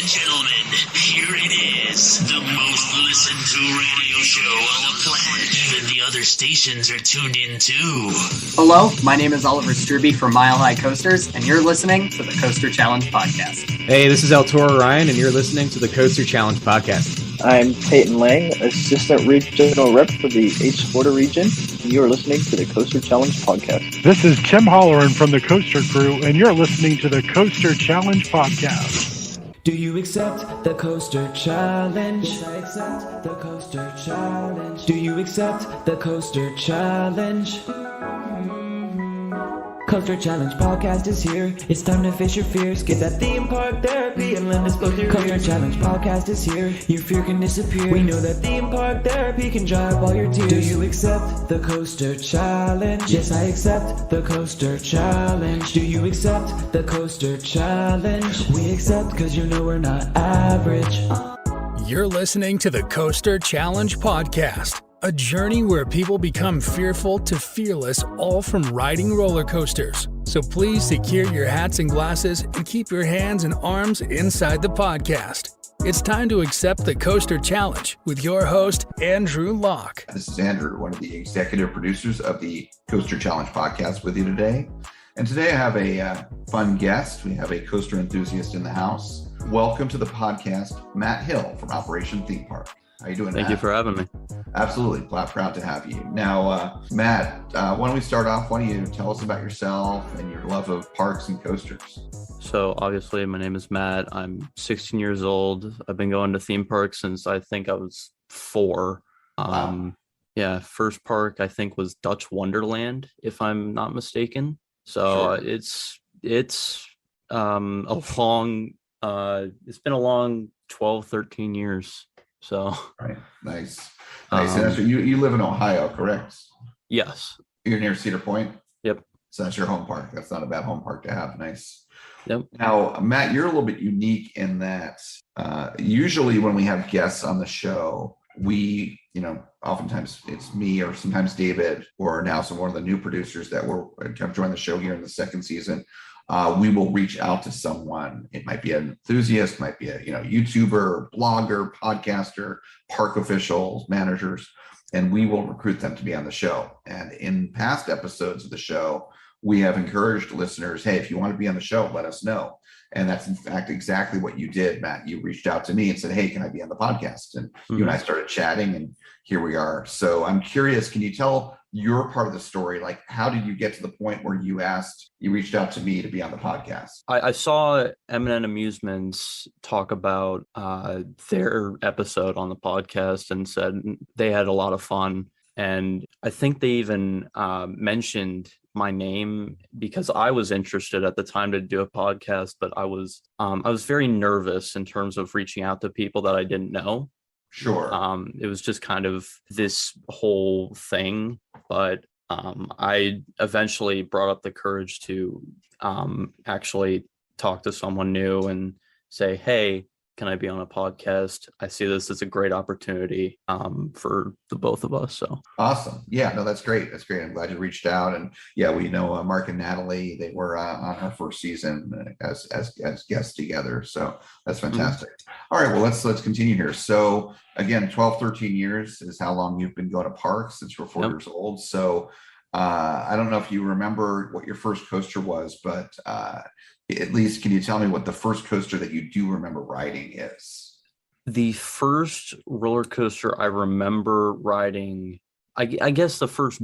and gentlemen, here it is, the most listened to radio show on the planet. Even the other stations are tuned in too. Hello, my name is Oliver Struby from Mile High Coasters, and you're listening to the Coaster Challenge Podcast. Hey, this is El Toro Ryan, and you're listening to the Coaster Challenge Podcast. I'm Peyton Lang, Assistant Regional Rep for the H-Florida region, and you are listening to the Coaster Challenge Podcast. This is Tim Holloran from the Coaster Crew, and you're listening to the Coaster Challenge Podcast. Do you accept the Coaster Challenge? Yes, I accept the Coaster Challenge. Do you accept the Coaster Challenge? Coaster Challenge Podcast is here. It's time to face your fears. Get that theme park therapy and let us go through. Coaster Challenge Podcast is here. Your fear can disappear. We know that theme park therapy can dry up all your tears. Do you accept the Coaster Challenge? Yes, I accept the Coaster Challenge. Do you accept the Coaster Challenge? We accept because you know we're not average. You're listening to the Coaster Challenge Podcast. A journey where people become fearful to fearless, all from riding roller coasters. So please secure your hats and glasses and keep your hands and arms inside the podcast. It's time to accept the Coaster Challenge with your host, Andrew Locke. This is Andrew, one of the executive producers of the Coaster Challenge Podcast with you today. And today I have a fun guest. We have a coaster enthusiast in the house. Welcome to the podcast, Matt Hill from Operation Theme Park. How you doing, Matt? Thank you for having me. Absolutely. Proud to have you. Now, Matt, why don't we start off? Why don't you tell us about yourself and your love of parks and coasters? So obviously my name is Matt. I'm 16 years old. I've been going to theme parks since I think I was 4. Wow. Yeah, first park I think was Dutch Wonderland, if I'm not mistaken. So Sure. it's been a long 12, 13 years. So Right. Nice. And that's you live in Ohio, correct? Yes. You're near Cedar Point? Yep. So that's your home park. That's not a bad home park to have. Nice. Yep. Now, Matt, you're a little bit unique in that usually when we have guests on the show, we, oftentimes it's me or sometimes David or now one of the new producers that have joined the show here in the second season. We will reach out to someone. It might be an enthusiast, might be a YouTuber, blogger, podcaster, park officials, managers, and we will recruit them to be on the show. And in past episodes of the show, we have encouraged listeners, hey, if you want to be on the show, let us know. And that's in fact exactly what you did, Matt. You reached out to me and said, hey, can I be on the podcast? And you and I started chatting, and here we are. So I'm curious, can you tell your part of the story? Like, how did you get to the point where you reached out to me to be on the podcast? I saw M&N Amusements talk about their episode on the podcast and said they had a lot of fun. And I think they even mentioned my name because I was interested at the time to do a podcast, but I was very nervous in terms of reaching out to people that I didn't know. Sure. It was just kind of this whole thing, but I eventually brought up the courage to actually talk to someone new and say, hey, can I be on a podcast? I see this as a great opportunity for the both of us. So awesome. Yeah, no, that's great. That's great. I'm glad you reached out. And yeah, we know Mark and Natalie, they were on our first season as guests together. So that's fantastic. All right, well, let's continue here. So again, 12, 13 years is how long you've been going to parks since you were 4 years old. So I don't know if you remember what your first coaster was, but at least can you tell me what the first coaster that you do remember riding is? The first roller coaster I remember riding, I guess the first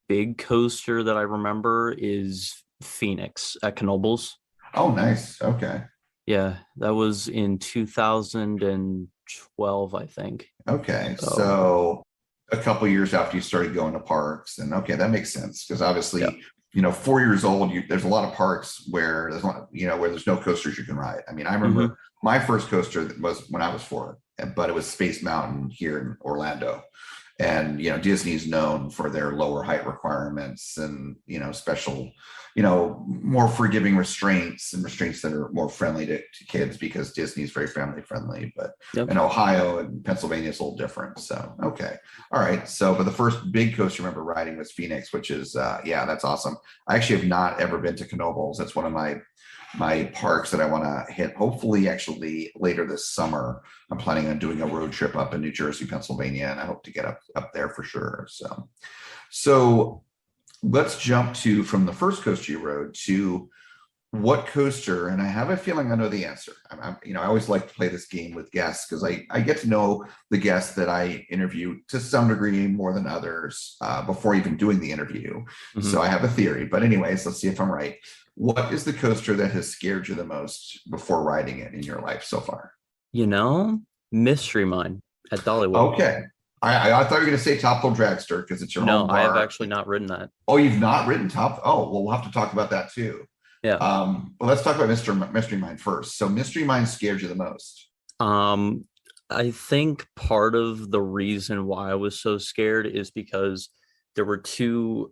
big coaster that I remember is Phoenix at Knoebels. Oh, nice. Okay. Yeah, that was in 2012, I think. Okay, so a couple of years after you started going to parks, and okay, that makes sense because obviously, 4 years old, there's a lot of parks where there's where there's no coasters you can ride. I mean, I remember my first coaster was when I was 4, but it was Space Mountain here in Orlando. And, Disney's known for their lower height requirements and, special, more forgiving restraints that are more friendly to kids because Disney's very family friendly. But in Ohio and Pennsylvania, it's a little different. So, okay. All right. So, but the first big coaster I remember riding was Phoenix, which is, that's awesome. I actually have not ever been to Knoebels. That's one of my my parks that I want to hit. Hopefully, actually later this summer, I'm planning on doing a road trip up in New Jersey, Pennsylvania, and I hope to get up there for sure. So let's jump from the first coaster you rode to what coaster, and I have a feeling I know the answer. I always like to play this game with guests because I get to know the guests that I interview to some degree more than others before even doing the interview. Mm-hmm. So I have a theory, but anyways, let's see if I'm right. What is the coaster that has scared you the most before riding it in your life so far? Mystery Mine at Dollywood. Okay. I thought you were going to say Top Thrill Dragster because it's your home bar. No, I have actually not ridden that. Oh, you've not ridden Top? Oh, well, we'll have to talk about that too. Yeah. Well, let's talk about Mystery Mine first. So Mystery Mine scared you the most? I think part of the reason why I was so scared is because there were two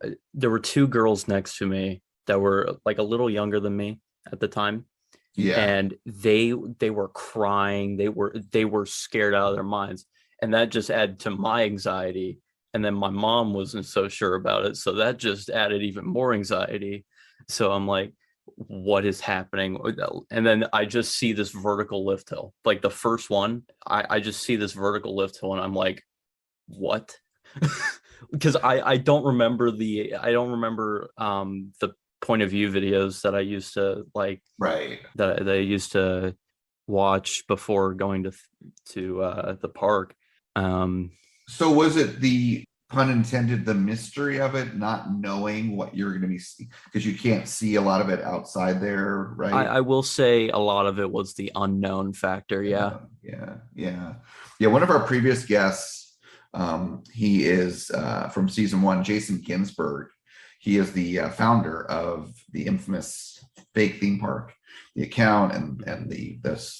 girls next to me that were like a little younger than me at the time. Yeah. And they were crying. They were scared out of their minds. And that just added to my anxiety. And then my mom wasn't so sure about it. So that just added even more anxiety. So I'm like, what is happening? And then I just see this vertical lift hill, like the first one. I just see this vertical lift hill and I'm like, what? Because I don't remember the point of view videos that I used to like, right, that I used to watch before going to the park. So was it the, pun intended, the mystery of it, not knowing what you're going to be seeing, because you can't see a lot of it outside there, right? I will say a lot of it was the unknown factor. Yeah. One of our previous guests, he is from season 1, Jason Ginsberg. He is the founder of the infamous fake theme park, the account and the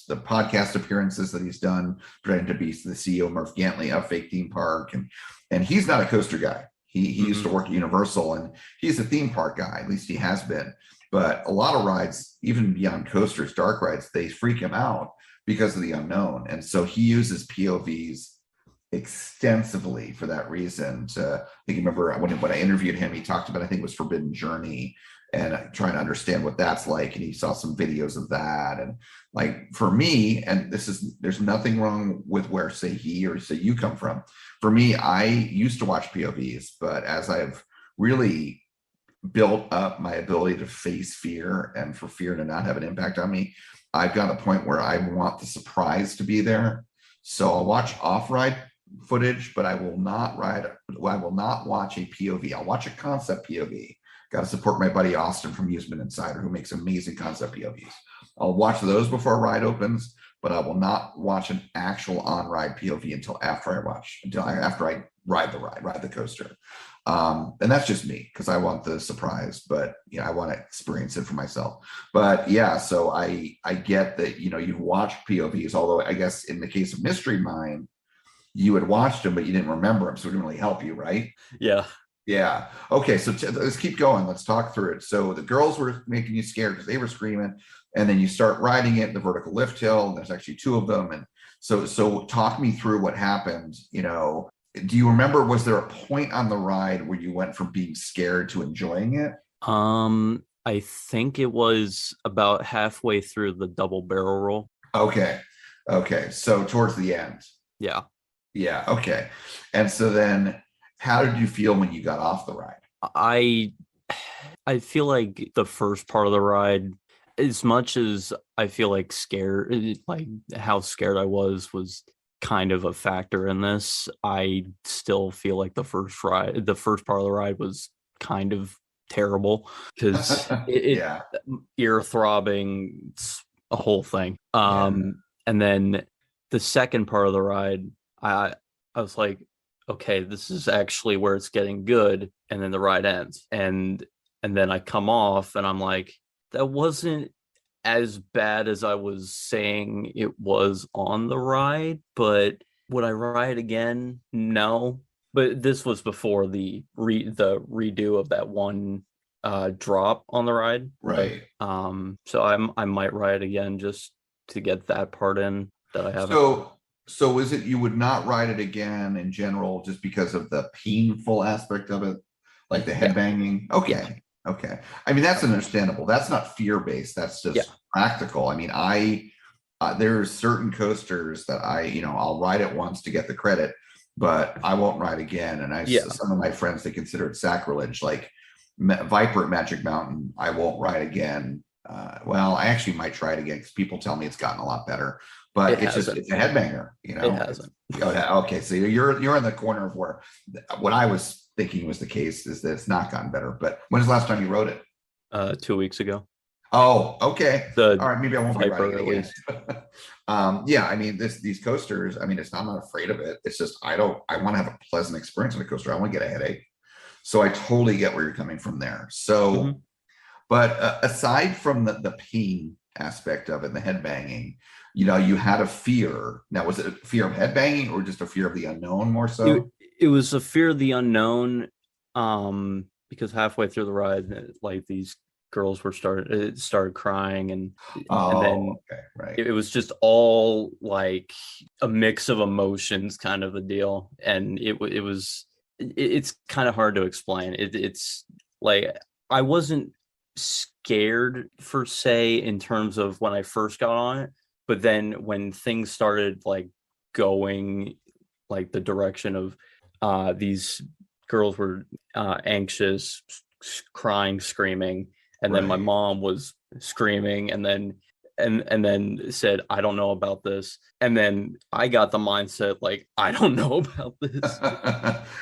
podcast appearances that he's done, pretending to be the CEO Murph Gantley of Fake Theme Park, and he's not a coaster guy. He used to work at Universal, and he's a theme park guy. At least he has been. But a lot of rides, even beyond coasters, dark rides, they freak him out because of the unknown, and so he uses POVs extensively for that reason. I think you remember when I interviewed him, he talked about, I think it was Forbidden Journey, and trying to understand what that's like, and he saw some videos of that. And like, for me, and there's nothing wrong with where say he or say you come from. For me, I used to watch POVs, but as I've really built up my ability to face fear and for fear to not have an impact on me, I've got a point where I want the surprise to be there. So I'll watch off-ride footage, but I will not watch a POV. I'll watch a concept POV. Got to support my buddy Austin from Amusement Insider, who makes amazing concept POVs. I'll watch those before a ride opens, but I will not watch an actual on-ride POV until after I ride the coaster. And that's just me, because I want the surprise, but I want to experience it for myself. But yeah, so I get that, you watch POVs, although I guess in the case of Mystery Mine, you had watched them, but you didn't remember them, so it didn't really help you, right? Yeah. Okay, so let's keep going. Let's talk through it. So the girls were making you scared because they were screaming, and then you start riding it, the vertical lift hill, and there's actually 2 of them. And so talk me through what happened. Do you remember, was there a point on the ride where you went from being scared to enjoying it? I think it was about halfway through the double barrel roll. Okay. So towards the end. Yeah. Okay. And so then, how did you feel when you got off the ride? I feel like the first part of the ride, as much as I feel like scared, like how scared I was kind of a factor in this, I still feel like the first part of the ride was kind of terrible, because ear throbbing, it's a whole thing. And then the second part of the ride, I was like, okay, this is actually where it's getting good. And then the ride ends, and then I come off and I'm like, that wasn't as bad as I was saying it was on the ride, but would I ride again? No. But this was before the redo of that one drop on the ride, right? So I might ride again just to get that part in that I haven't. So is it you would not ride it again in general just because of the painful aspect of it, like the headbanging? Okay. Okay. I mean, that's understandable. That's not fear-based. That's just practical. I mean, there's certain coasters that I'll ride it once to get the credit, but I won't ride again. And some of my friends, they consider it sacrilege, like Viper at Magic Mountain. I won't ride again. Well, I actually might try it again because people tell me it's gotten a lot better, but it's a headbanger, It hasn't. Okay. So you're in the corner of where what I was thinking was the case is that it's not gotten better. But when's the last time you rode it? 2 weeks ago. Oh, okay. All right, maybe I won't be Viper riding it again. Yeah, I mean, these coasters, I mean, I'm not afraid of it. It's just I want to have a pleasant experience on a coaster. I want to get a headache. So I totally get where you're coming from there. So, but aside from the pain aspect of it, the headbanging, you had a fear. Now, was it a fear of headbanging or just a fear of the unknown more so? It was a fear of the unknown, because halfway through the ride, like these girls started crying, and then it was just all like a mix of emotions, kind of a deal. And it's kind of hard to explain. It's like I wasn't scared per se in terms of when I first got on it, but then when things started like going like the direction of these girls were anxious, crying, screaming, and then my mom was screaming, and then said, I don't know about this. And then I got the mindset like, I don't know about this.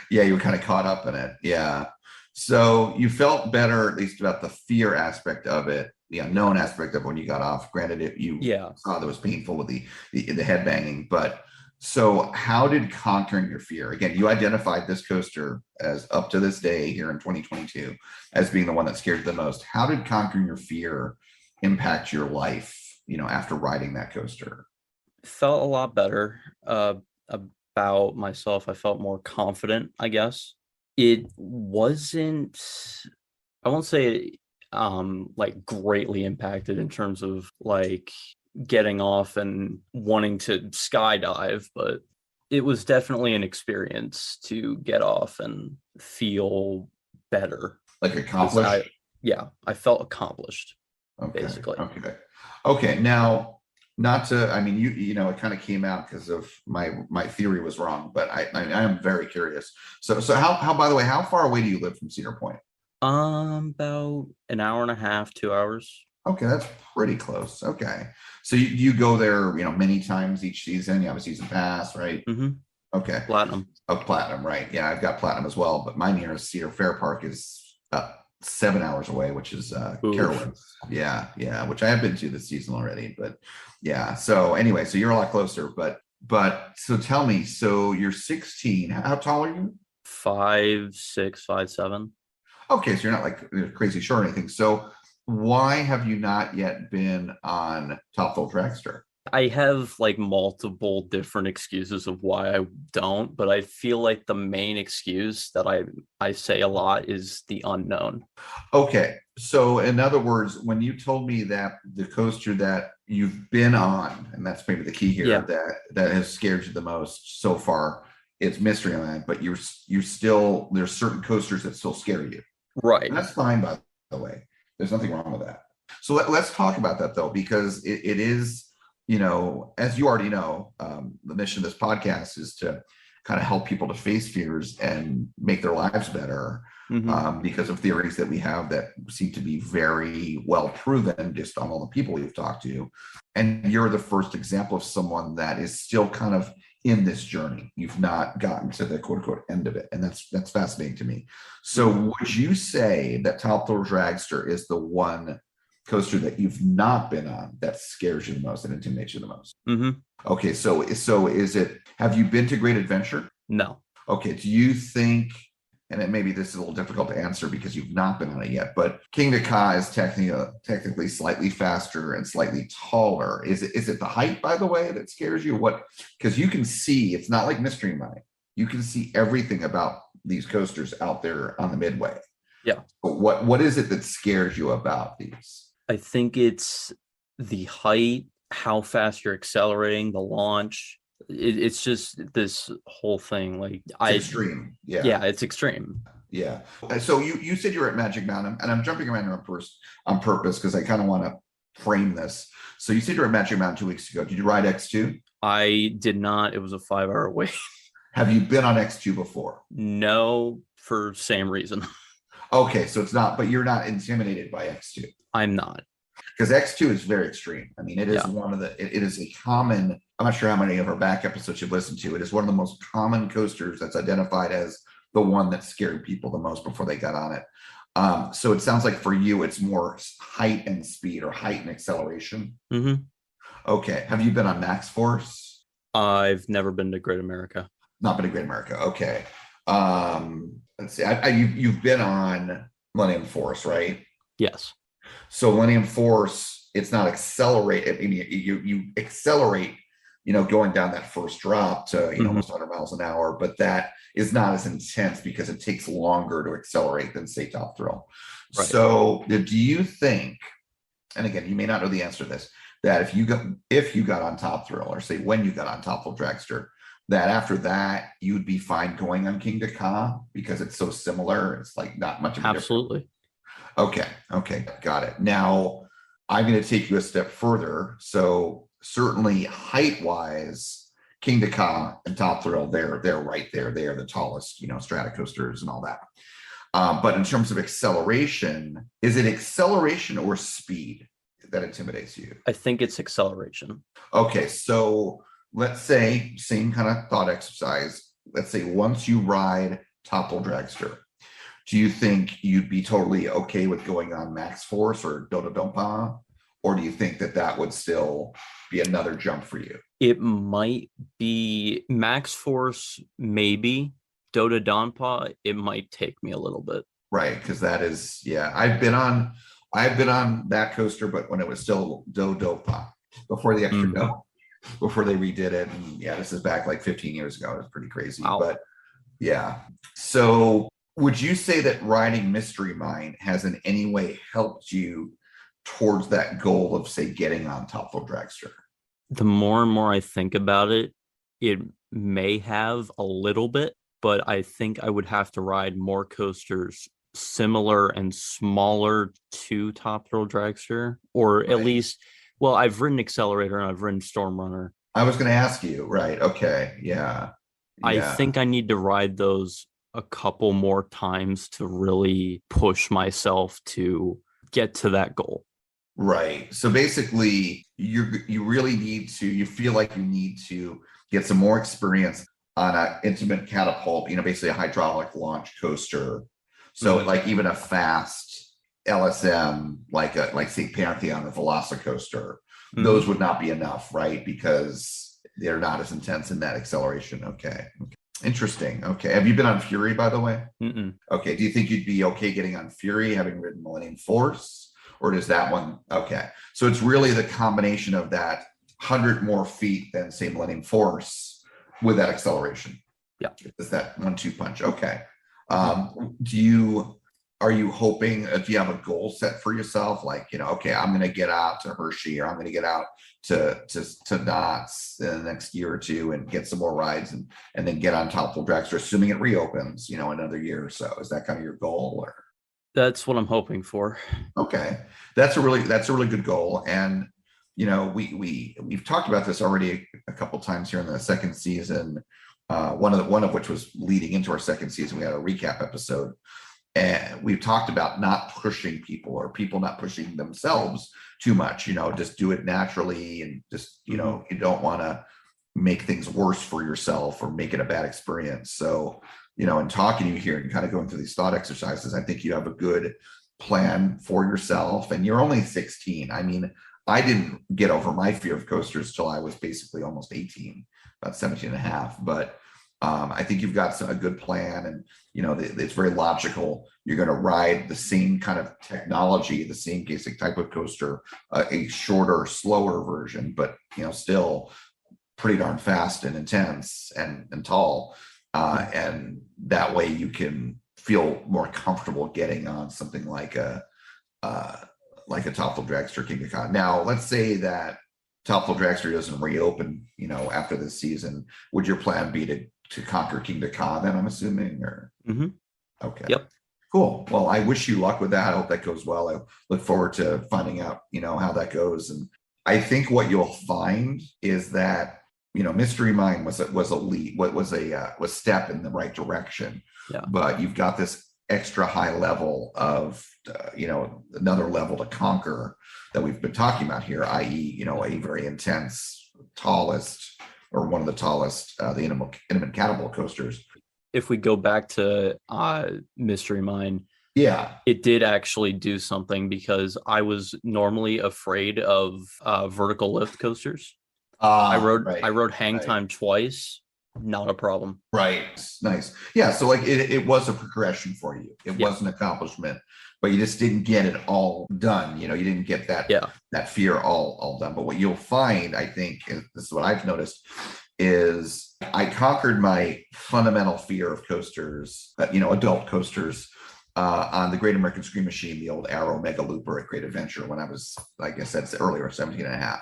Yeah, you were kind of caught up in it. Yeah. So you felt better, at least about the fear aspect of it, the unknown aspect of when you got off. Granted, you saw that was painful with the headbanging, but so how did conquering your fear? Again, you identified this coaster as up to this day here in 2022 as being the one that scared you the most. How did conquering your fear impact your life, after riding that coaster? Felt a lot better about myself. I felt more confident, I guess. It wasn't, I won't say like greatly impacted in terms of like getting off and wanting to skydive, but it was definitely an experience to get off and feel better. Like accomplished? I felt accomplished, basically. Okay. Now, not to, I mean, it kind of came out because of my theory was wrong, but I am very curious. So how, by the way, how far away do you live from Cedar Point? About an hour and a half, 2 hours. Okay, that's pretty close. Okay. So you go there, many times each season. You have a season pass, right? Mm-hmm. Okay. Platinum. Oh, Platinum, right. Yeah, I've got Platinum as well, but my nearest Cedar Fair Park is 7 hours away, which is Carowinds. Yeah, which I have been to this season already, but yeah. So anyway, so you're a lot closer, but so tell me, so you're 16. How tall are you? 5'6", 5'7". Okay, so you're not like crazy short or anything. So why have you not yet been on Top Thrill Dragster? I have like multiple different excuses of why I don't, but I feel like the main excuse that I say a lot is the unknown. Okay. So in other words, when you told me that the coaster that you've been on, and that's maybe the key here, that has scared you the most so far, it's Mysteryland, but you're still, there's certain coasters that still scare you. Right. And that's fine, by the way. There's nothing wrong with that. So let's talk about that though, because it is, as you already know, the mission of this podcast is to kind of help people to face fears and make their lives better, because of theories that we have that seem to be very well proven just on all the people we've talked to. And you're the first example of someone that is still kind of in this journey. You've not gotten to the quote unquote end of it. And that's fascinating to me. So would you say that Top Thrill Dragster is the one coaster that you've not been on that scares you the most and intimidates you the most? Okay, so is it, have you been to Great Adventure? No. Okay, do you think, and maybe this is a little difficult to answer because you've not been on it yet, but King to Ka is technically slightly faster and slightly taller. Is it the height, by the way, that scares you? What? Because you can see, it's not like Mystery Mine. You can see everything about these coasters out there on the Midway. Yeah. But what is it that scares you about these? I think it's the height, how fast you're accelerating, the launch. It's just this whole thing. Like It's extreme. Yeah, it's extreme. Yeah. So you said you were at Magic Mountain, and I'm jumping around on purpose because I kind of want to frame this. So you said you were at Magic Mountain 2 weeks ago. Did you ride X2? I did not. It was a 5-hour wait. Have you been on X2 before? No, for same reason. Okay, so it's not, but you're not intimidated by X2. I'm not. Because X2 is very extreme. I mean, it is Yeah. it is a common, I'm not sure how many of our back episodes you've listened to. It is one of the most common coasters that's identified as the one that scared people the most before they got on it. So it sounds like for you, it's more height and speed, or height and acceleration. Mm-hmm. Okay. Have you been on Max Force? I've never been to Great America. Not been to Great America. Okay. Let's see. You've been on Millennium Force, right? Yes. So Millennium Force, it's not accelerate. I mean, you accelerate, going down that first drop to almost 100 miles an hour, but that is not as intense because it takes longer to accelerate than, say, Top Thrill. Right. So do you think, and again, you may not know the answer to this, that if you got on Top Thrill, or say when you got on Top Thrill Dragster, that after that you'd be fine going on King Ka because it's so similar? It's like not much of a Absolutely. difference. Okay, got it. Now I'm going to take you a step further. So certainly height-wise, King Ka and Top Thrill, they're right there. They are the tallest, strata coasters and all that. But in terms of acceleration, is it acceleration or speed that intimidates you? I think it's acceleration. Okay, so let's say, same kind of thought exercise. Let's say once you ride Top Thrill Dragster, do you think you'd be totally okay with going on Max Force or Dodo Donpa? Or do you think that would still be another jump for you? It might be Max Force, maybe. Dodo Donpa, it might take me a little bit. Right, because that is, I've been on that coaster, but when it was still Dodo Donpa, before the extra dough, before they redid it. And this is back like 15 years ago. It was pretty crazy. Wow. But yeah. So would you say that riding Mystery Mine has in any way helped you towards that goal of, say, getting on Top Thrill Dragster? The more and more I think about it, it may have a little bit, but I think I would have to ride more coasters similar and smaller to Top Thrill Dragster, or at least, well, I've ridden Accelerator and I've ridden Storm Runner. I was going to ask you, right? Okay, yeah. I think I need to ride those a couple more times to really push myself to get to that goal. Right. So basically, you feel like you need to get some more experience on an intimate catapult, basically a hydraulic launch coaster. So like even a fast LSM, like say Pantheon or Velocicoaster, those would not be enough, right? Because they're not as intense in that acceleration. Okay. Interesting. Okay. Have you been on Fury, by the way? Mm-mm. Okay. Do you think you'd be okay getting on Fury, having ridden Millennium Force? Or does that one? Okay. So it's really the combination of that 100 more feet than, say, Millennium Force with that acceleration. Yeah. Is that 1-2 punch? Okay. Are you hoping, do you have a goal set for yourself? Like, okay, I'm going to get out to Hershey, or I'm going to get out to Knott's in the next year or two and get some more rides and then get on Top Thrill Dragster, assuming it reopens, another year or so. Is that kind of your goal? Or? That's what I'm hoping for. Okay. That's a really good goal. And, we've talked about this already a couple times here in the second season. One of which was leading into our second season. We had a recap episode, and we've talked about not pushing people, or people not pushing themselves too much, just do it naturally, and just, you don't want to make things worse for yourself or make it a bad experience. So, in talking to you here and kind of going through these thought exercises, I think you have a good plan for yourself. And you're only 16. I mean, I didn't get over my fear of coasters till I was basically almost 18, about 17 and a half. But I think you've got a good plan, and, it's very logical. You're going to ride the same kind of technology, the same basic type of coaster, a shorter, slower version, but, still pretty darn fast and intense and tall. And that way you can feel more comfortable getting on something like a Top Thrill Dragster King Ka. Now, let's say that Top Thrill Dragster doesn't reopen, after this season. Would your plan be to conquer King Ka then, I'm assuming? Or Okay. Yep. Cool. Well, I wish you luck with that. I hope that goes well. I look forward to finding out, how that goes. And I think what you'll find is that, Mystery Mine was a lead, was step in the right direction. Yeah. But you've got this extra high level of, another level to conquer that we've been talking about here, i.e., a very intense, tallest, or one of the tallest, the intimate catapult coasters. If we go back to Mystery Mine, Yeah, it did actually do something, because I was normally afraid of vertical lift coasters. I rode Hang Time twice, not a problem. Right. Nice. Yeah. So like it was a progression for you. It was an accomplishment, but you just didn't get it all done. You didn't get that fear all done. But what you'll find, I think, and this is what I've noticed, is I conquered my fundamental fear of coasters, adult coasters, on the Great American Scream Machine, the old Arrow Mega Looper at Great Adventure, when I was, like I said earlier, 17 and a half.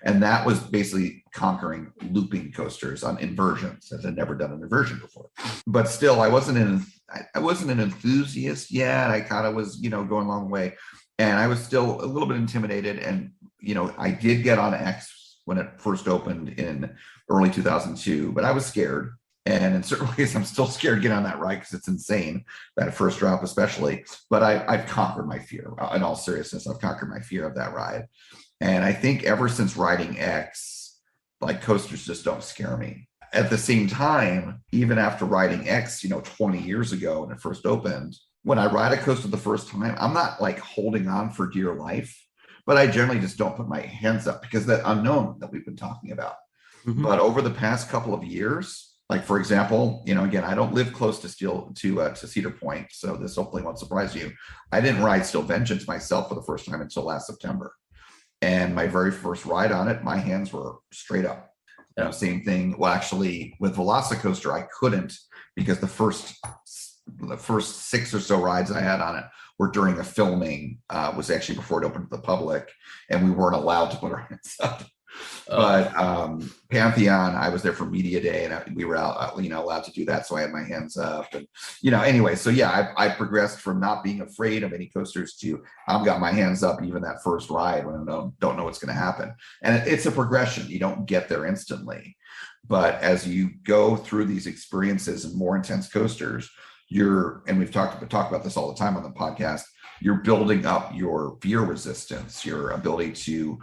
And that was basically conquering looping coasters on inversions, as I'd never done an inversion before. But still, I wasn't an enthusiast yet. I kind of was, going a long way. And I was still a little bit intimidated. And, I did get on X when it first opened in early 2002, but I was scared. And in certain ways, I'm still scared to get on that ride because it's insane, that first drop especially. But I've conquered my fear. In all seriousness, I've conquered my fear of that ride. And I think ever since riding X, like, coasters just don't scare me. At the same time, even after riding X, 20 years ago when it first opened, when I ride a coaster the first time, I'm not like holding on for dear life, but I generally just don't put my hands up because that unknown that we've been talking about. Mm-hmm. But over the past couple of years, like, for example, again, I don't live close to Cedar Point, so this hopefully won't surprise you. I didn't ride Steel Vengeance myself for the first time until last September. And my very first ride on it, my hands were straight up. Same thing. Well, actually, with Velocicoaster, I couldn't, because the first 6 or so rides I had on it were during a filming, was actually before it opened to the public, and we weren't allowed to put our hands up. But Pantheon, I was there for media day, and we were out, allowed to do that, so I had my hands up, and anyway. So yeah, I progressed from not being afraid of any coasters to I've got my hands up even that first ride when I don't know what's going to happen, and it's a progression. You don't get there instantly, but as you go through these experiences and more intense coasters, and we've talked about this all the time on the podcast, you're building up your fear resistance, your ability to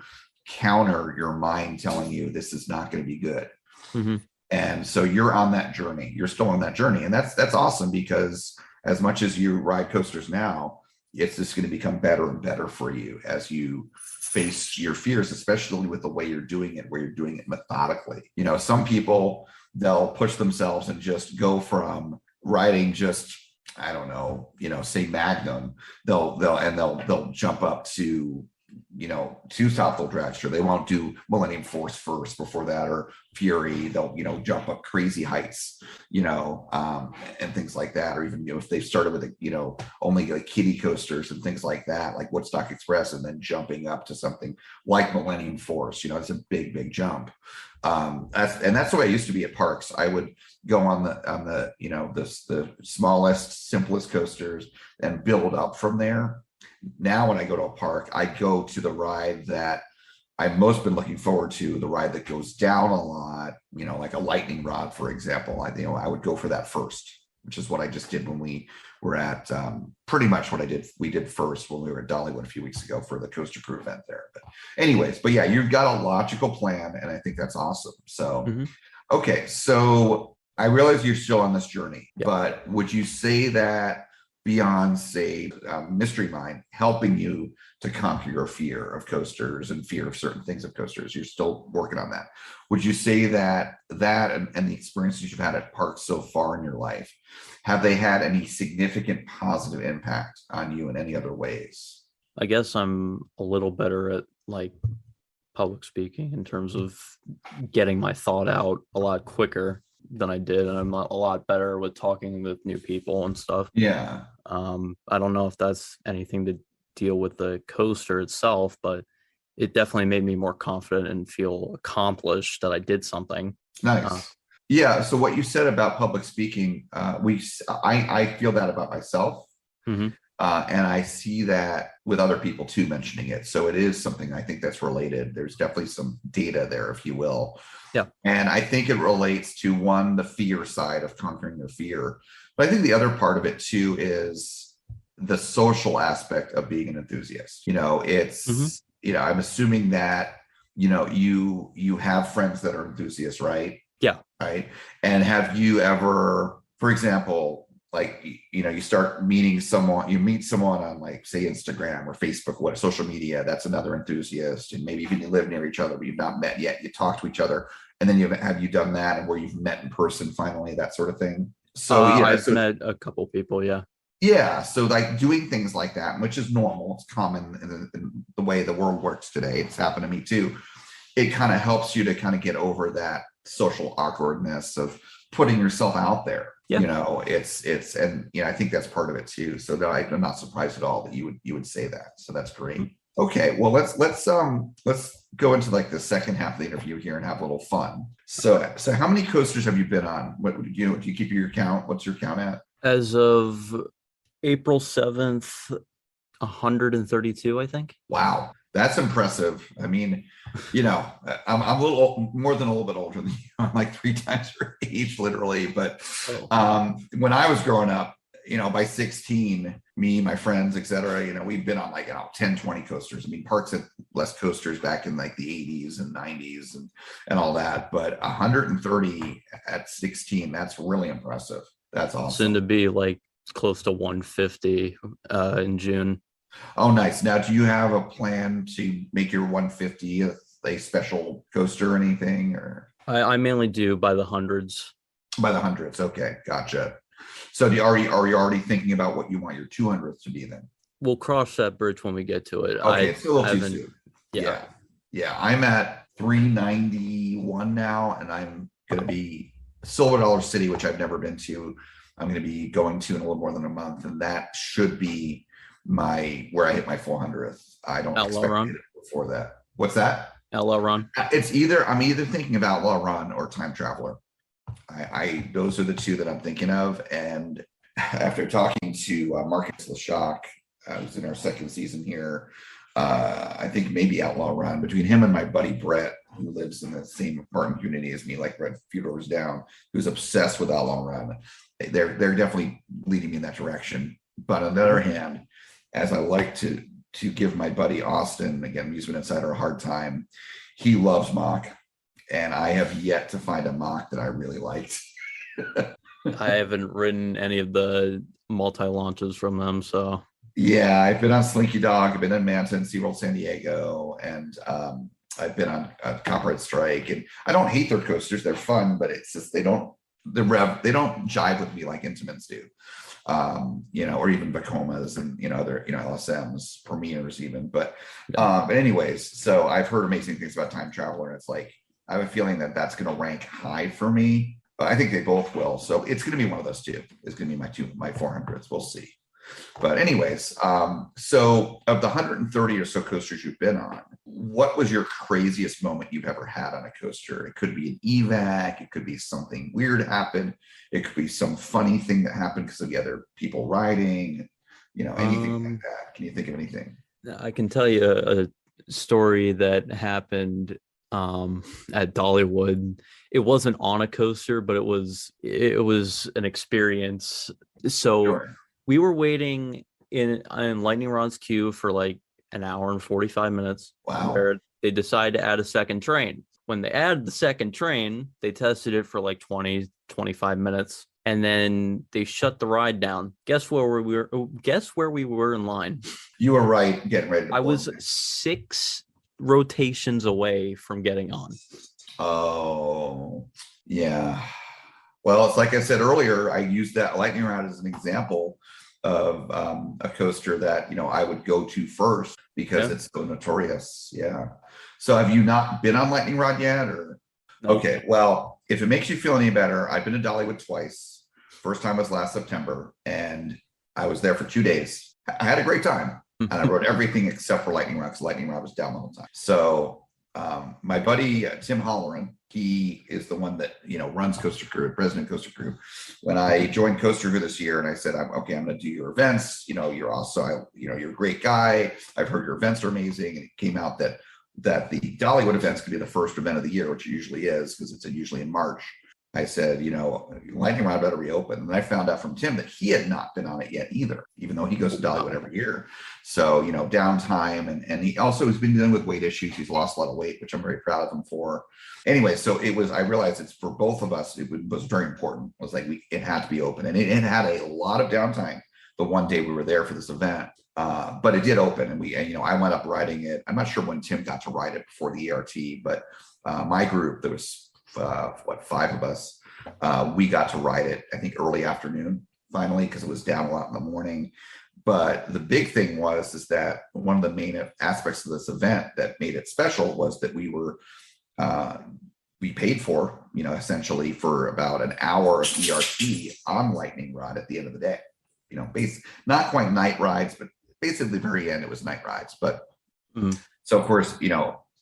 counter your mind telling you this is not going to be good. Mm-hmm. And so you're on that journey. You're still on that journey. And that's awesome, because as much as you ride coasters now, it's just going to become better and better for you as you face your fears, especially with the way you're doing it, where you're doing it methodically. Some people, they'll push themselves and just go from riding just, I don't know, say Magnum, they'll jump up to Southfield Dragster. They won't do Millennium Force first before that, or Fury. They'll, jump up crazy heights, and things like that. Or even, if they started with, only like kiddie coasters and things like that, like Woodstock Express, and then jumping up to something like Millennium Force, it's a big, big jump. That's the way I used to be at parks. I would go on the smallest, simplest coasters and build up from there. Now, when I go to a park, I go to the ride that I've most been looking forward to, the ride that goes down a lot, like a lightning rod, for example. I would go for that first, which is what I just did when we were at pretty much what we did first when we were at Dollywood a few weeks ago for the Coaster Crew event there. But anyways, yeah, you've got a logical plan, and I think that's awesome. So, Okay, so I realize you're still on this journey, but would you say that beyond, say, Mystery Mine helping you to conquer your fear of coasters and fear of certain things of coasters, you're still working on that, would you say that and the experiences you've had at parks so far in your life, have they had any significant positive impact on you in any other ways? I guess I'm a little better at like public speaking in terms of getting my thought out a lot quicker than I did, and I'm a lot better with talking with new people and stuff. Yeah. I don't know if that's anything to deal with the coaster itself, but it definitely made me more confident and feel accomplished that I did something. Nice. Yeah. So what you said about public speaking, I feel that about myself. Mm-hmm. And I see that with other people too mentioning it. So it is something I think that's related. There's definitely some data there, if you will. Yeah. And I think it relates to one, the fear side of conquering their fear. But I think the other part of it too is the social aspect of being an enthusiast. It's, I'm assuming that, you have friends that are enthusiasts, right? Yeah. Right. And have you ever, for example, like, you start meeting someone, you meet someone on, like, say, Instagram or Facebook, what social media, that's another enthusiast. And maybe even you live near each other, but you've not met yet. You talk to each other. And then have you done that, and where you've met in person finally, that sort of thing? So I've met a couple people. Yeah. Yeah. So like doing things like that, which is normal. It's common in the way the world works today. It's happened to me too. It kind of helps you to kind of get over that social awkwardness of putting yourself out there. Yeah. I think that's part of it too. So I'm not surprised at all that you would say that. So that's great. Okay, well let's go into like the second half of the interview here and have a little fun. So how many coasters have you been on? What do you keep your count? What's your count at? As of April 7th, 132, I think. Wow, that's impressive. I mean, I'm a little more than a little bit older than you. I'm like 3 times your age, literally. But when I was growing up, by 16, me, my friends, et cetera, we've been on like 10, 20 coasters. I mean, Parks had less coasters back in like the 80s and 90s and all that. But 130 at 16, that's really impressive. That's awesome. Soon to be like close to 150 in June. Oh, nice. Now, do you have a plan to make your 150 a special coaster or anything? Or I mainly do by the hundreds. By the hundreds. Okay, gotcha. So are you already thinking about what you want your 200th to be then? We'll cross that bridge when we get to it. Okay, it's a little too soon. Yeah. I'm at 391 now, and I'm going to be Silver Dollar City, which I've never been to. I'm going to be going to in a little more than a month, and that should be where I hit my 400th. I don't expect to hit it before that. What's that? Outlaw Run. I'm either thinking about Outlaw Run or Time Traveler. Those are the two that I'm thinking of. And after talking to Marcus LeShock, who's in our second season here, I think maybe Outlaw Run, between him and my buddy Brett, who lives in the same apartment community as me, like right a few doors down, who's obsessed with Outlaw Run. They're definitely leading me in that direction. But on the other hand, as I like to give my buddy Austin, again, Amusement Insider, a hard time, he loves Mach. And I have yet to find a Mach that I really liked. I haven't ridden any of the multi-launches from them, so. Yeah, I've been on Slinky Dog, I've been in Manta and SeaWorld San Diego, and I've been on Copperhead Strike. And I don't hate their coasters, they're fun, but it's just they don't jive with me like Intimates do. Or even Bacomas and other LSMs, Premiers even. But anyways, so I've heard amazing things about Time Traveler, and it's like I have a feeling that that's going to rank high for me. But I think they both will. So it's going to be one of those two. It's going to be my 400s. We'll see. But anyways, so of the 130 or so coasters you've been on, what was your craziest moment you've ever had on a coaster? It could be an evac. It could be something weird happened. It could be some funny thing that happened because of the other people riding, anything like that. Can you think of anything? I can tell you a story that happened at Dollywood. It wasn't on a coaster, but it was an experience. So Sure. We were waiting in Lightning Rod's queue for like an hour and 45 minutes. Wow. Where they decided to add a second train. When they added the second train, they tested it for like 20, 25 minutes. And then they shut the ride down. Guess where we were in line? You were right, getting ready to I was 6 rotations away from getting on. Oh, yeah. Well, it's like I said earlier, I used that Lightning Rod as an example of a coaster that, I would go to first because it's so notorious. Yeah. So have you not been on Lightning Rod yet? Or No. Okay, well, if it makes you feel any better, I've been to Dollywood twice. First time was last September, and I was there for 2 days. I had a great time, and I rode everything except for Lightning Rod, because Lightning Rod was down the whole time. So my buddy Tim Holloran, He is the one that, runs Coaster Crew, president of Coaster Crew. When I joined Coaster Crew this year and I said, I'm going to do your events, you're also, you're a great guy. I've heard your events are amazing. And it came out that the Dollywood events could be the first event of the year, which it usually is because it's usually in March. I said, Lightning Rod better reopen. And I found out from Tim that he had not been on it yet either, even though he goes to Dollywood every year. So, downtime. And he also has been dealing with weight issues. He's lost a lot of weight, which I'm very proud of him for. Anyway, so I realized it's for both of us. It was very important. It was like, it had to be open. And it had a lot of downtime the one day we were there for this event. But it did open, and I went up riding it. I'm not sure when Tim got to ride it before the ERT, but my group, there was 5 of us, we got to ride it, I think early afternoon finally, because it was down a lot in the morning. But the big thing is that one of the main aspects of this event that made it special was that we paid for, essentially for about an hour of ERT on Lightning Rod at the end of the day. Not quite night rides, but basically the very end it was night rides. But so of course,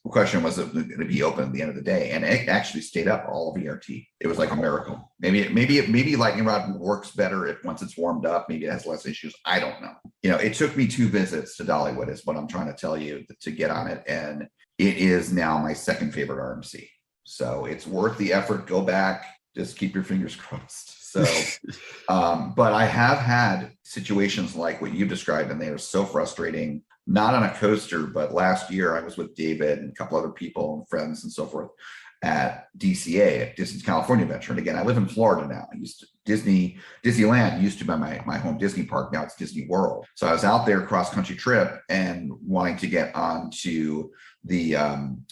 the question was it going to be open at the end of the day, and it actually stayed up all of ERT. It was like a miracle. Maybe Lightning Rod works better once it's warmed up. Maybe it has less issues. I don't know. It took me 2 visits to Dollywood, is what I'm trying to tell you, to get on it, and it is now my second favorite RMC. So it's worth the effort. Go back. Just keep your fingers crossed. So, but I have had situations like what you described, and they are so frustrating. Not on a coaster, but last year I was with David and a couple other people and friends and so forth at DCA, at Disney's California Adventure. And again, I live in Florida now. Disneyland used to be my home Disney park. Now it's Disney World. So I was out there cross country trip and wanting to get onto the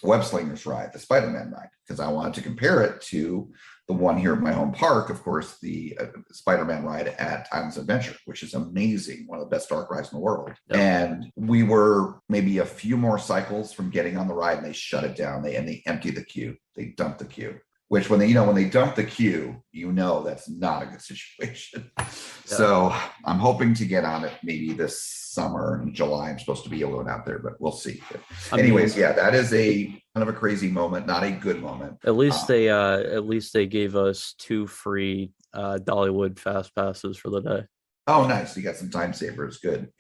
Web Slingers ride, the Spider-Man ride, because I wanted to compare it to the one here at my home park, of course, the Spider-Man ride at Islands of Adventure, which is amazing, one of the best dark rides in the world. Yep. And we were maybe a few more cycles from getting on the ride, and they shut it down. They emptied the queue. They dumped the queue. Which when they dump the queue, that's not a good situation. Yep. So I'm hoping to get on it maybe this summer in July. I'm supposed to be able to go out there, but we'll see. But anyways, that is a kind of a crazy moment, not a good moment. At least they gave us 2 free Dollywood fast passes for the day. Oh, nice. You got some time savers. Good.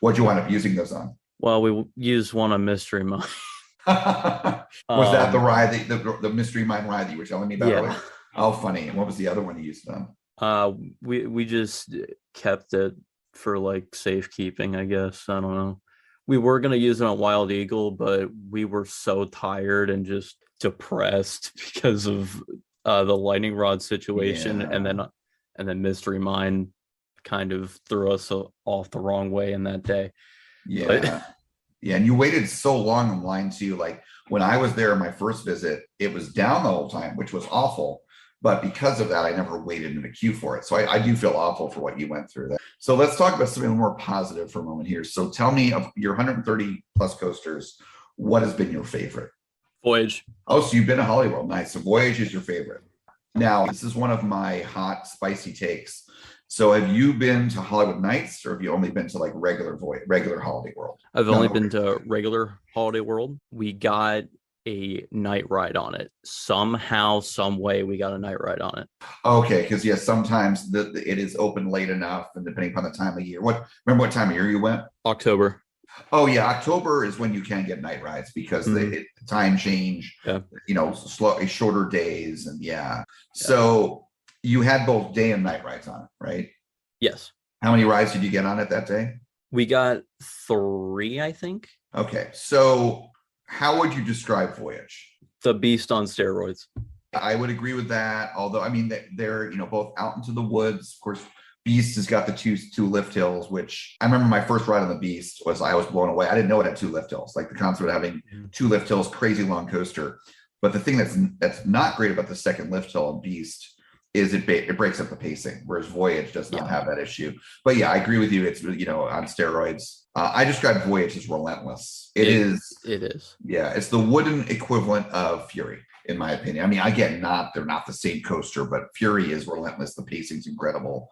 What'd you wind up using those on? Well, we used one on Mystery Mine. Was that the ride, the Mystery Mine ride that you were telling me about? Yeah. Oh, funny. And what was the other one you used it on? We just kept it for like safekeeping, I guess. I don't know. We were going to use it on Wild Eagle, but we were so tired and just depressed because of the lightning rod situation. Yeah. And then Mystery Mine kind of threw us off the wrong way in that day. Yeah. But, yeah, and you waited so long in line too. Like when I was there my first visit, it was down the whole time, which was awful. But because of that, I never waited in a queue for it. So I do feel awful for what you went through there. So let's talk about something more positive for a moment here. So tell me, of your 130 plus coasters, what has been your favorite? Voyage. Oh, so you've been to Hollywood. Nice. So Voyage is your favorite. Now, this is one of my hot, spicy takes. So have you been to Hollywood Nights, or have you only been to like regular Holiday World? I've only been to regular Holiday World. We got a night ride on it. Somehow, some way, we got a night ride on it. Okay, because sometimes it is open late enough, and depending upon the time of year. Remember what time of year you went? October. Oh yeah, October is when you can get night rides because the time change. Yeah. Shorter days, and So you had both day and night rides on it, right? Yes. How many rides did you get on it that day? We got 3, I think. Okay, so how would you describe Voyage? The beast on steroids. I would agree with that. Although, I mean, they're both out into the woods. Of course, Beast has got the two lift hills, which I remember my first ride on the Beast I was blown away. I didn't know it had 2 lift hills. Like the concept of having 2 lift hills, crazy long coaster. But the thing that's not great about the second lift hill on Beast is it breaks up the pacing, whereas Voyage does not have that issue. But yeah, I agree with you. It's on steroids. I describe Voyage as relentless. It is. Yeah, it's the wooden equivalent of Fury, in my opinion. I mean, again, they're not the same coaster, but Fury is relentless. The pacing's incredible.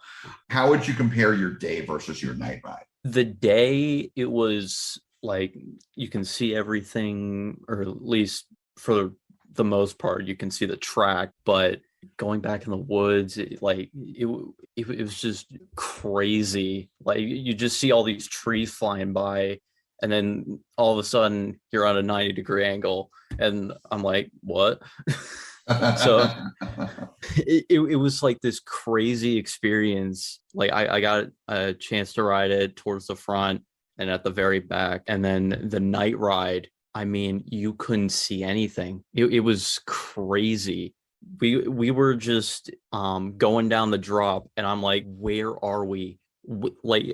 How would you compare your day versus your night ride? The day, it was like you can see everything, or at least for the most part, you can see the track, but going back in the woods, it was just crazy. Like you just see all these trees flying by, and then all of a sudden you're on a 90-degree angle, and I'm like, what? So it was like this crazy experience. Like I got a chance to ride it towards the front and at the very back, and then the night ride, I mean, you couldn't see anything. It was crazy. We were just going down the drop, and I'm like, where are we? Like,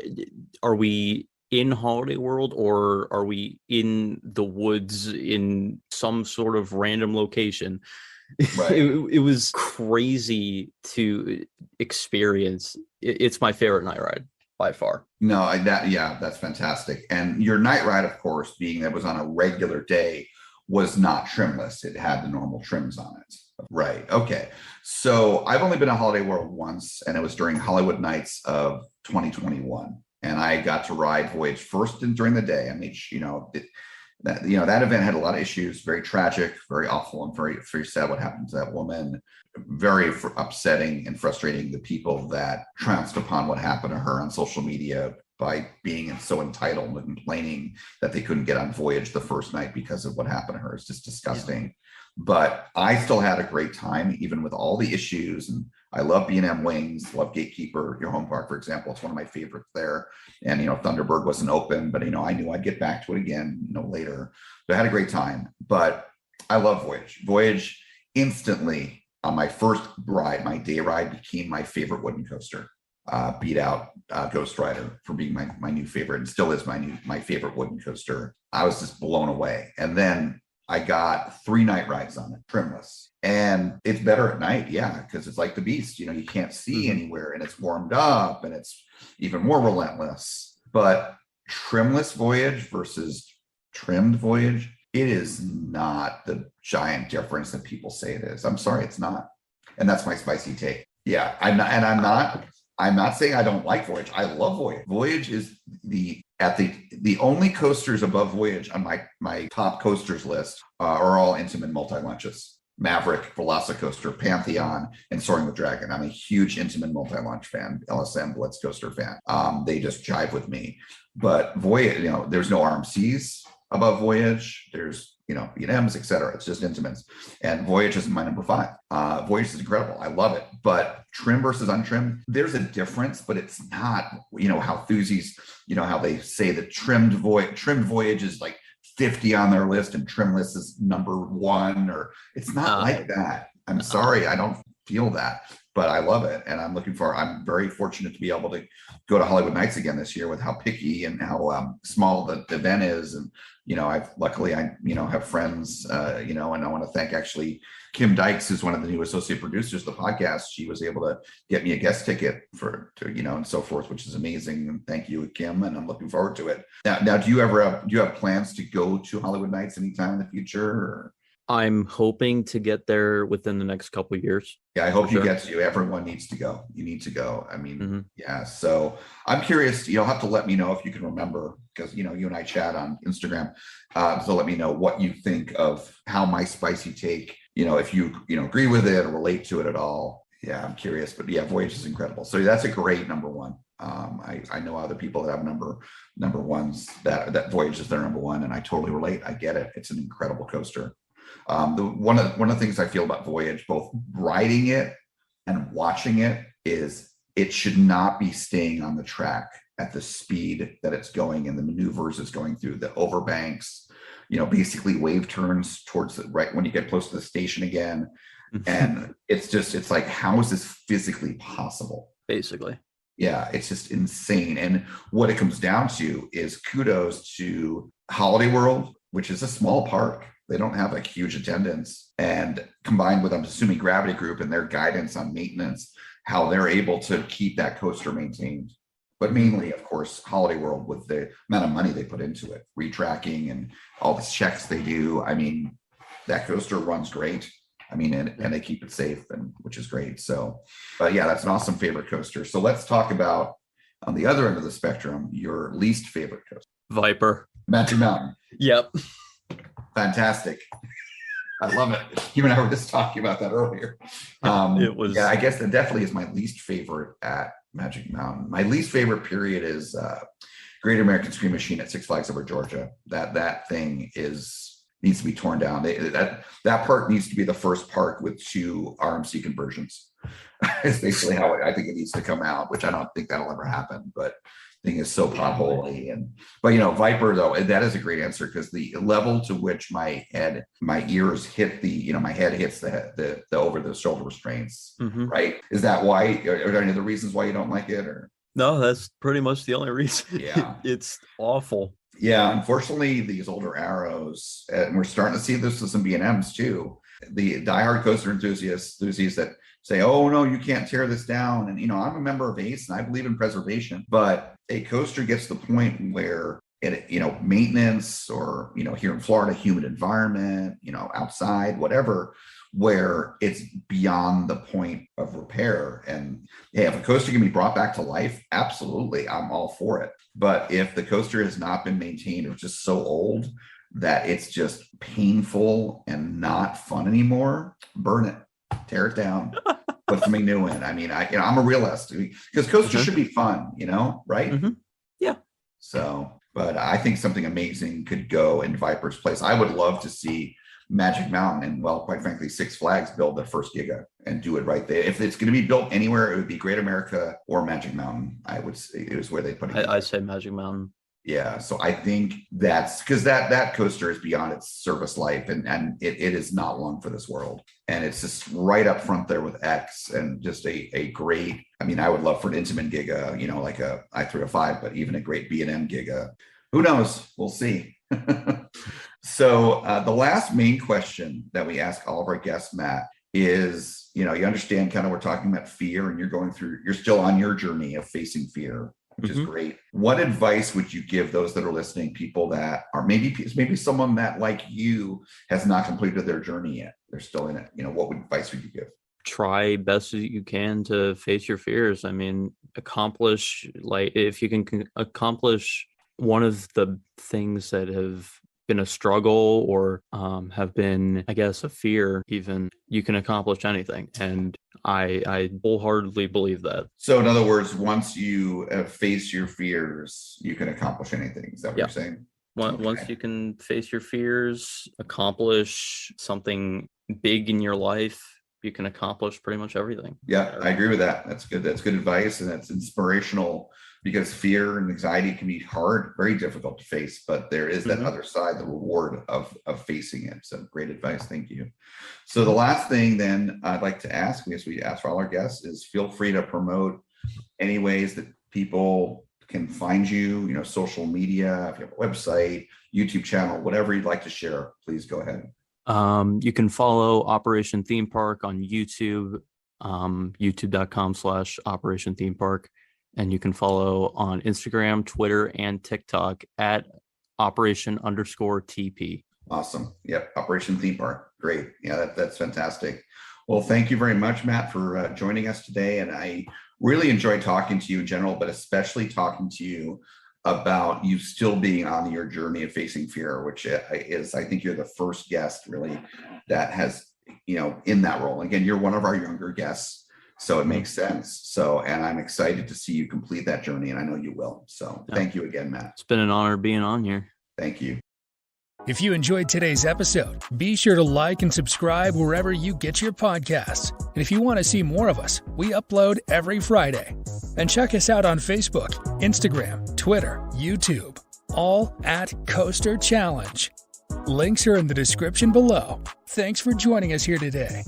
are we in Holiday World, or are we in the woods in some sort of random location? Right. It was crazy to experience. It's my favorite night ride by far. No, that's fantastic. And your night ride, of course, being that was on a regular day, was not trimless. It had the normal trims on it. Right. Okay. So I've only been to Holiday World once, and it was during Hollywood Nights of 2021. And I got to ride Voyage first and during the day. I mean, that event had a lot of issues, very tragic, very awful, and very, very sad what happened to that woman. Very upsetting and frustrating the people that trounced upon what happened to her on social media by being so entitled and complaining that they couldn't get on Voyage the first night because of what happened to her. It's just disgusting. Yeah. But I still had a great time, even with all the issues. And I love B&M Wings, love Gatekeeper, your home park, for example. It's one of my favorites there. And, Thunderbird wasn't open, but, I knew I'd get back to it again, later. But I had a great time. But I love Voyage. Voyage instantly, on my first ride, my day ride, became my favorite wooden coaster. Beat out Ghost Rider for being my new favorite, and still is my favorite wooden coaster. I was just blown away. And then I got 3 night rides on it, trimless. And it's better at night, yeah, because it's like the Beast. You can't see anywhere, and it's warmed up, and it's even more relentless. But trimless Voyage versus trimmed Voyage, it is not the giant difference that people say it is. I'm sorry, it's not. And that's my spicy take. Yeah, I'm not saying I don't like Voyage. I love Voyage. Voyage is the only coasters above Voyage on my top coasters list are all Intamin multi-launches. Maverick, Velocicoaster, Pantheon, and Soaring the Dragon. I'm a huge Intamin multi-launch fan, LSM Blitz Coaster fan. They just jive with me. But Voyage, there's no RMCs above Voyage. There's B&Ms, etc. It's just Intamins. And Voyage is my number 5. Voyage is incredible. I love it. But trim versus untrimmed, there's a difference, but it's not, how Thuzies, how they say that trimmed Voyage is like 50 on their list and trimless is number 1, or it's not like that. I'm sorry. I don't feel that, but I love it. And I'm very fortunate to be able to go to Hollywood Nights again this year with how picky and how small the event is. And, I have friends, and I want to thank actually Kim Dykes, who's one of the new associate producers of the podcast. She was able to get me a guest ticket and so forth, which is amazing. And thank you, Kim. And I'm looking forward to it. Now, do you have plans to go to Hollywood Nights anytime in the future? Or? I'm hoping to get there within the next couple of years. Yeah, I hope you get to. Everyone needs to go. You need to go. I mean, yeah. So I'm curious. You'll have to let me know if you can remember, because you and I chat on Instagram. So let me know what you think of how my spicy take. If you agree with it or relate to it at all. Yeah, I'm curious. But yeah, Voyage is incredible. So that's a great number 1. I know other people that have number 1s that Voyage is their number 1, and I totally relate. I get it. It's an incredible coaster. One of the things I feel about Voyage, both riding it and watching it, is it should not be staying on the track at the speed that it's going and the maneuvers it's going through, the overbanks, basically wave turns towards the right when you get close to the station again. And it's like, how is this physically possible? Basically. Yeah, it's just insane. And what it comes down to is kudos to Holiday World, which is a small park. They don't have a huge attendance, and combined with, I'm assuming, Gravity Group and their guidance on maintenance, how they're able to keep that coaster maintained. But mainly, of course, Holiday World, with the amount of money they put into it, retracking and all the checks they do. I mean, that coaster runs great. I mean, and they keep it safe, and which is great. So, but yeah, that's an awesome favorite coaster. So let's talk about, on the other end of the spectrum, your least favorite coaster. Viper. Magic Mountain. Yep. Fantastic. I love it. You and I were just talking about that earlier. It was. Yeah, I guess that definitely is my least favorite at Magic Mountain. My least favorite period is Great American Scream Machine at Six Flags Over Georgia. That thing needs to be torn down. That park needs to be the first park with 2 RMC conversions. It's basically how I think it needs to come out, which I don't think that'll ever happen. But the thing is so potholy. But Viper though, that is a great answer, because the level to which my ears hit my head hits the over the shoulder restraints, right? Is that why? Are there any other reasons why you don't like it, or? No, that's pretty much the only reason. Yeah. It's awful. Yeah, unfortunately, these older arrows, and we're starting to see this with some B&Ms too. The diehard coaster enthusiasts that say, "Oh no, you can't tear this down." And I'm a member of ACE, and I believe in preservation. But a coaster gets to the point where maintenance, or here in Florida, humid environment, outside, whatever, where it's beyond the point of repair. And if a coaster can be brought back to life, absolutely, I'm all for it. But if the coaster has not been maintained, or just so old that it's just painful and not fun anymore, burn it, tear it down, put something new in. I mean, I'm a realist, because coasters should be fun, right? Yeah. So, but I think something amazing could go in Viper's place. I would love to see Magic Mountain, and quite frankly, Six Flags build their first Giga and do it right there. If it's going to be built anywhere, it would be Great America or Magic Mountain. I would say it was where they put it. I say Magic Mountain. Yeah, so I think that's because that coaster is beyond its service life, and it is not long for this world. And it's just right up front there with X, and just a great. I mean, I would love for an Intamin Giga, like a I-305, but even a great B&M Giga. Who knows? We'll see. So the last main question that we ask all of our guests, Matt, is, you understand kind of we're talking about fear, and you're still on your journey of facing fear, which is great. What advice would you give those that are listening, people that are maybe someone that, like you, has not completed their journey yet? They're still in it. What advice would you give? Try best as you can to face your fears. I mean, if you can accomplish one of the things that have been a struggle, or have been, I guess, a fear, even, you can accomplish anything. And I wholeheartedly believe that. So in other words, once you face your fears, you can accomplish anything. Is that what you're saying? Once you can face your fears, accomplish something big in your life, you can accomplish pretty much everything. Yeah, I agree with that. That's good. That's good advice, and that's inspirational, because fear and anxiety can be hard, very difficult to face, but there is that other side, the reward of facing it. So great advice. Thank you. So the last thing then I'd like to ask, as we ask for all our guests, is feel free to promote any ways that people can find you, social media, if you have a website, YouTube channel, whatever you'd like to share, please go ahead. You can follow Operation Theme Park on YouTube, youtube.com/Operation Theme Park. And you can follow on Instagram, Twitter, and TikTok at Operation_TP. Awesome. Yep. Operation Theme Park. Great. Yeah, that's fantastic. Well, thank you very much, Matt, for joining us today. And I really enjoyed talking to you in general, but especially talking to you about you still being on your journey of facing fear, which is, I think you're the first guest really that has, in that role. Again, you're one of our younger guests, so it makes sense. So, and I'm excited to see you complete that journey, and I know you will. So Thank you again, Matt. It's been an honor being on here. Thank you. If you enjoyed today's episode, be sure to like and subscribe wherever you get your podcasts. And if you want to see more of us, we upload every Friday. And check us out on Facebook, Instagram, Twitter, YouTube, all at Coaster Challenge. Links are in the description below. Thanks for joining us here today.